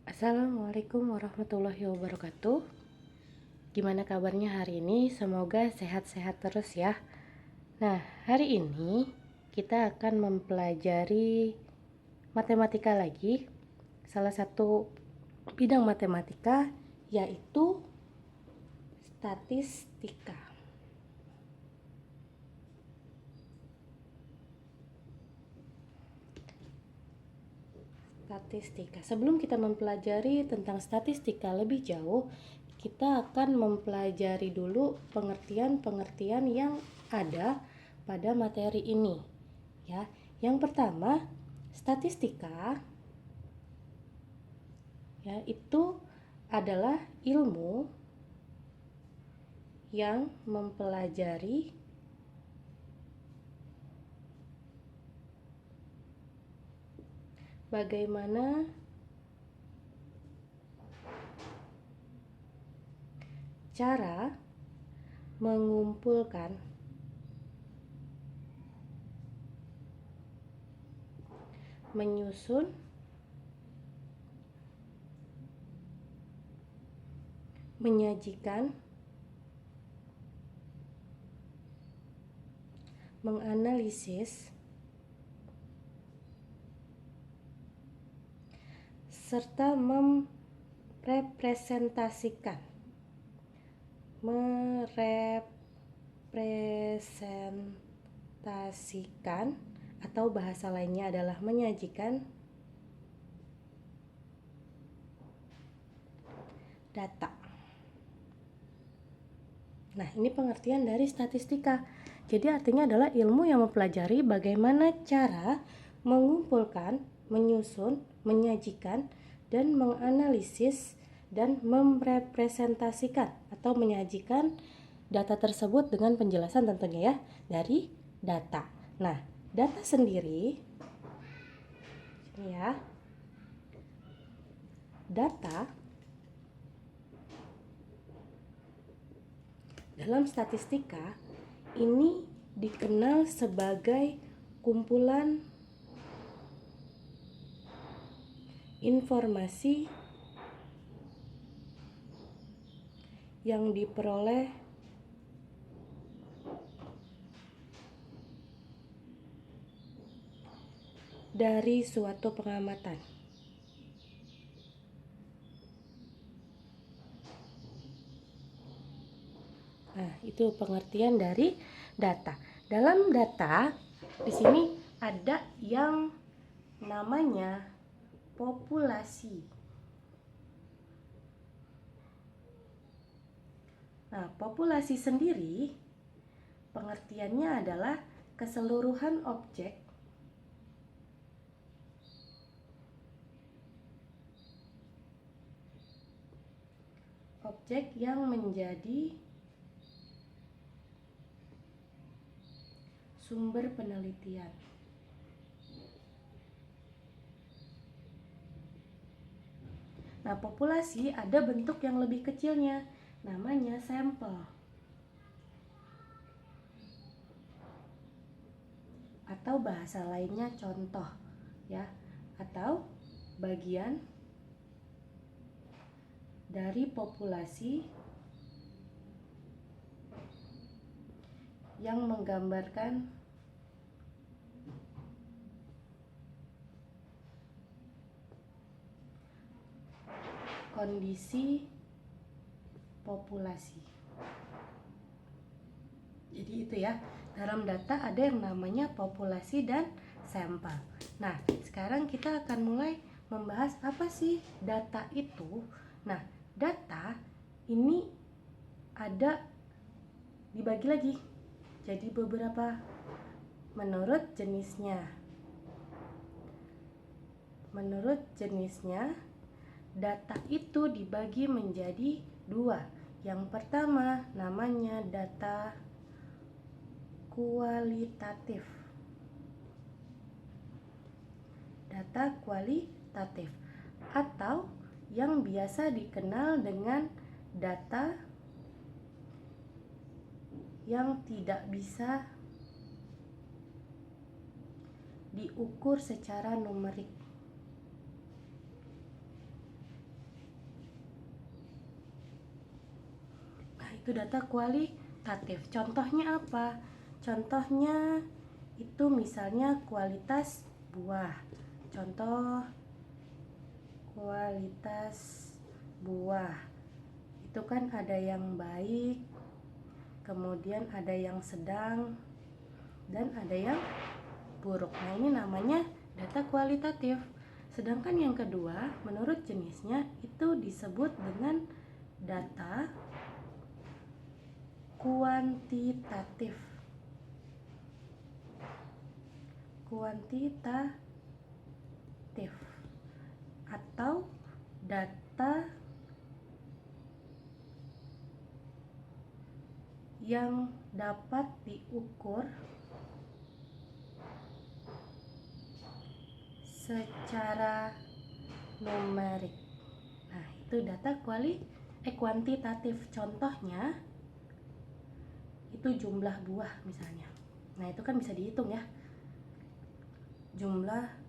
Assalamualaikum warahmatullahi wabarakatuh. Gimana kabarnya hari ini? Semoga sehat-sehat terus ya. Nah, hari ini kita akan mempelajari matematika lagi. Salah satu bidang matematika yaitu statistika. Sebelum kita mempelajari tentang statistika lebih jauh, kita akan mempelajari dulu pengertian-pengertian yang ada pada materi ini. Ya, yang pertama, statistika ya itu adalah ilmu yang mempelajari bagaimana cara mengumpulkan, menyusun, menyajikan, menganalisis, serta merepresentasikan atau bahasa lainnya adalah menyajikan data. Nah, ini pengertian dari statistika. Jadi artinya adalah ilmu yang mempelajari bagaimana cara mengumpulkan, menyusun, menyajikan, dan menganalisis dan merepresentasikan atau menyajikan data tersebut dengan penjelasan tentunya ya dari data. Nah, data sendiri ini ya. Data dalam statistika ini dikenal sebagai kumpulan informasi yang diperoleh dari suatu pengamatan. Nah, itu pengertian dari data. Dalam data di sini ada yang namanya populasi. Nah, populasi sendiri pengertiannya adalah keseluruhan objek yang menjadi sumber penelitian. Nah, populasi ada bentuk yang lebih kecilnya, namanya sampel. Atau bahasa lainnya contoh, ya. Atau bagian dari populasi yang menggambarkan kondisi populasi. Jadi itu ya, dalam data ada yang namanya populasi dan sampel. Nah, sekarang kita akan mulai membahas apa sih data itu. Nah, data ini ada dibagi lagi jadi beberapa menurut jenisnya. Menurut jenisnya, data itu dibagi menjadi dua. Yang pertama namanya data kualitatif. Data kualitatif atau yang biasa dikenal dengan data yang tidak bisa diukur secara numerik. itu data kualitatif. Contohnya apa? Contohnya itu misalnya kualitas buah. Contoh kualitas buah itu kan ada yang baik, kemudian ada yang sedang, dan ada yang buruk. Nah, ini namanya data kualitatif. Sedangkan yang kedua, menurut jenisnya itu disebut dengan data kuantitatif. Kuantitatif atau data yang dapat diukur secara numerik. Nah, itu data kuantitatif. Contohnya itu jumlah buah misalnya. Nah, itu kan bisa dihitung ya. Jumlah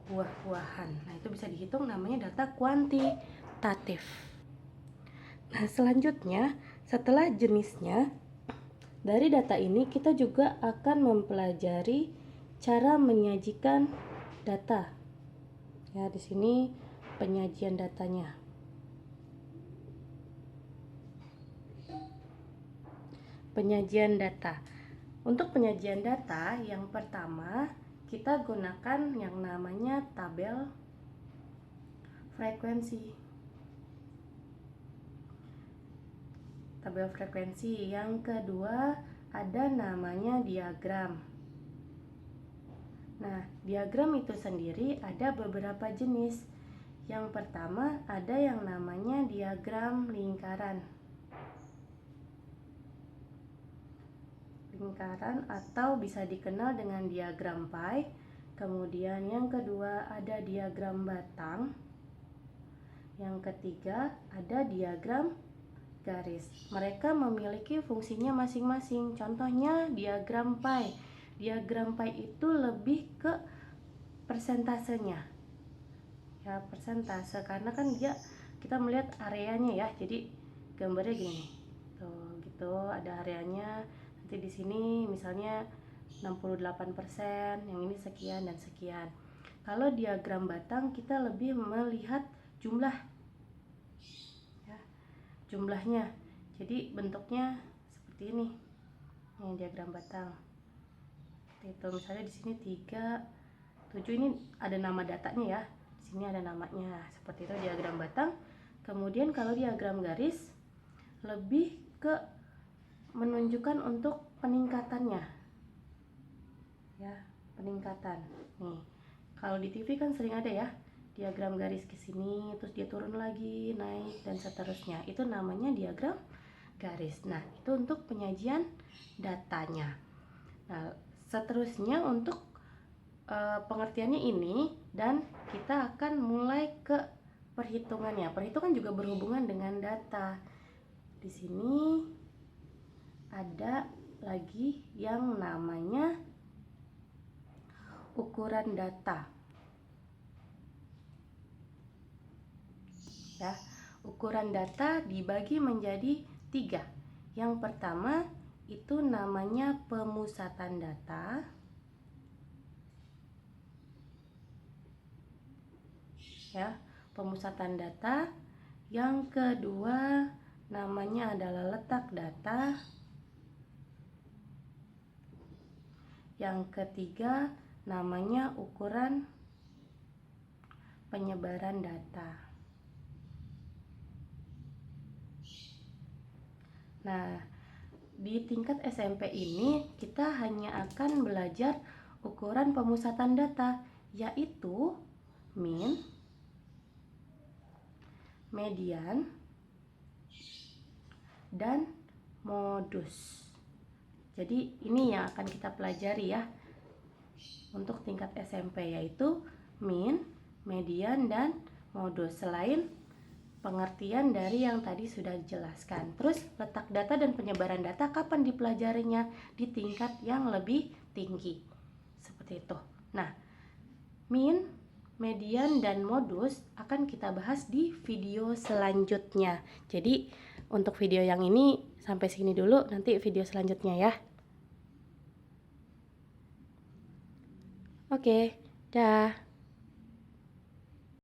buah-buahan. Nah, itu bisa dihitung, namanya data kuantitatif. Nah, selanjutnya setelah jenisnya, dari data ini kita juga akan mempelajari cara menyajikan data. Ya, di sini penyajian datanya. Penyajian data. Untuk penyajian data, yang pertama kita gunakan yang namanya tabel frekuensi. Tabel frekuensi. Yang kedua ada namanya diagram. Nah, diagram itu sendiri ada beberapa jenis. Yang pertama ada yang namanya diagram lingkaran. Lingkaran atau bisa dikenal dengan diagram pie. Kemudian yang kedua ada diagram batang. Yang ketiga ada diagram garis. Mereka memiliki fungsinya masing-masing. Contohnya diagram pie. Diagram pie itu lebih ke persentasenya. Ya, persentase, karena kan kita melihat areanya ya. Jadi gambarnya gini. Tuh, gitu, ada areanya. Nanti di sini misalnya 68%, yang ini sekian dan sekian. Kalau diagram batang kita lebih melihat jumlah. Jumlahnya, jadi bentuknya seperti ini. Ini diagram batang. Itu misalnya di sini 3, 7, ini ada nama datanya ya. Di sini ada namanya. Seperti itu diagram batang. Kemudian kalau diagram garis lebih ke menunjukkan untuk peningkatannya. Ya, peningkatan. Nih. Kalau di TV kan sering ada ya. Diagram garis ke sini, terus dia turun lagi, naik, dan seterusnya. Itu namanya diagram garis. Nah, itu untuk penyajian datanya. Nah, seterusnya untuk pengertiannya ini, dan kita akan mulai ke perhitungannya. Perhitungan juga berhubungan dengan data. Di sini ada lagi yang namanya ukuran data. Ya, ukuran data dibagi menjadi 3. Yang pertama itu namanya pemusatan data. Ya, pemusatan data. Yang kedua namanya adalah letak data. Yang ketiga namanya ukuran penyebaran data. Nah, di tingkat SMP ini kita hanya akan belajar ukuran pemusatan data, yaitu min, median, dan modus. Jadi ini yang akan kita pelajari ya untuk tingkat SMP, yaitu min, median, dan modus. Selain pengertian dari yang tadi sudah dijelaskan. Terus letak data dan penyebaran data kapan dipelajarinya? Di tingkat yang lebih tinggi. Seperti itu. Nah, min, median, dan modus akan kita bahas di video selanjutnya. Jadi untuk video yang ini sampai sini dulu, nanti video selanjutnya ya. Oke, dah.